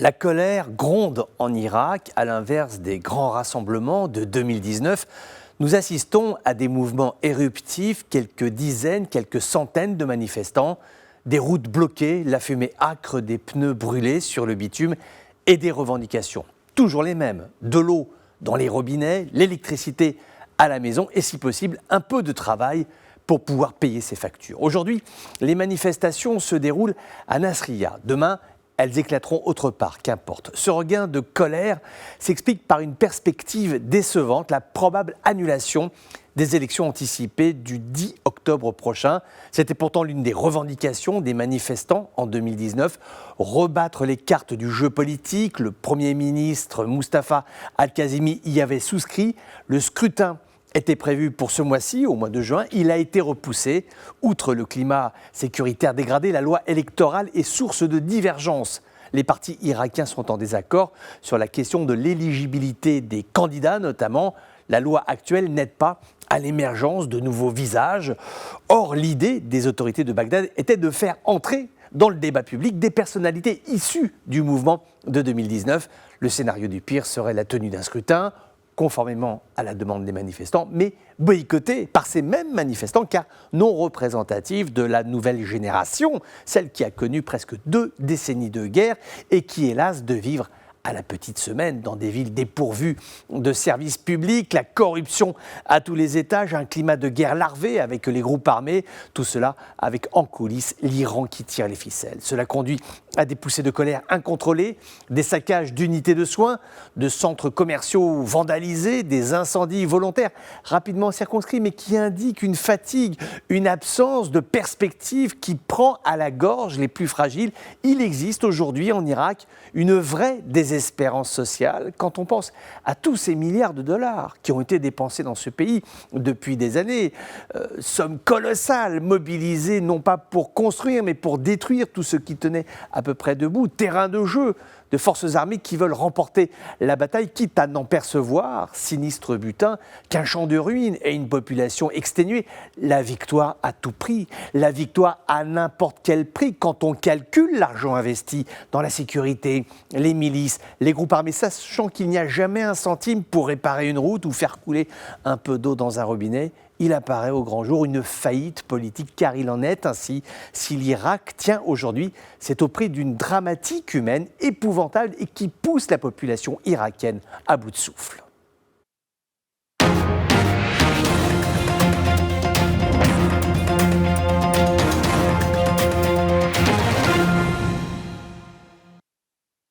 La colère gronde en Irak, à l'inverse des grands rassemblements de 2019. Nous assistons à des mouvements éruptifs, quelques dizaines, quelques centaines de manifestants, des routes bloquées, la fumée âcre des pneus brûlés sur le bitume et des revendications. Toujours les mêmes, de l'eau dans les robinets, l'électricité à la maison et si possible un peu de travail pour pouvoir payer ses factures. Aujourd'hui, les manifestations se déroulent à Nasriyah. Demain, elles éclateront autre part, qu'importe. Ce regain de colère s'explique par une perspective décevante, la probable annulation des élections anticipées du 10 octobre prochain. C'était pourtant l'une des revendications des manifestants en 2019. Rebattre les cartes du jeu politique, le Premier ministre Mustafa Al-Kazimi y avait souscrit. Le scrutin était prévu pour ce mois-ci, au mois de juin. Il a été repoussé. Outre le climat sécuritaire dégradé, la loi électorale est source de divergences. Les partis irakiens sont en désaccord sur la question de l'éligibilité des candidats, notamment. La loi actuelle n'aide pas à l'émergence de nouveaux visages. Or, l'idée des autorités de Bagdad était de faire entrer dans le débat public des personnalités issues du mouvement de 2019. Le scénario du pire serait la tenue d'un scrutin, conformément à la demande des manifestants, mais boycotté par ces mêmes manifestants car non représentatifs de la nouvelle génération, celle qui a connu presque 2 décennies de guerre et qui est lasse de vivre à la petite semaine dans des villes dépourvues de services publics, la corruption à tous les étages, un climat de guerre larvé avec les groupes armés, tout cela avec en coulisses l'Iran qui tire les ficelles. Cela conduit à des poussées de colère incontrôlées, des saccages d'unités de soins, de centres commerciaux vandalisés, des incendies volontaires rapidement circonscrits mais qui indiquent une fatigue, une absence de perspective qui prend à la gorge les plus fragiles. Il existe aujourd'hui en Irak une vraie désespérance sociale quand on pense à tous ces milliards de dollars qui ont été dépensés dans ce pays depuis des années. Sommes colossales, mobilisées non pas pour construire mais pour détruire tout ce qui tenait à peu près debout. Terrain de jeu de forces armées qui veulent remporter la bataille, quitte à n'en percevoir, sinistre butin, qu'un champ de ruines et une population exténuée. La victoire à tout prix, la victoire à n'importe quel prix quand on calcule l'argent investi dans la sécurité, les milices, les groupes armés, sachant qu'il n'y a jamais un centime pour réparer une route ou faire couler un peu d'eau dans un robinet. Il apparaît au grand jour une faillite politique, car il en est ainsi. Si l'Irak tient aujourd'hui, c'est au prix d'une dramatique humaine épouvantable et qui pousse la population irakienne à bout de souffle.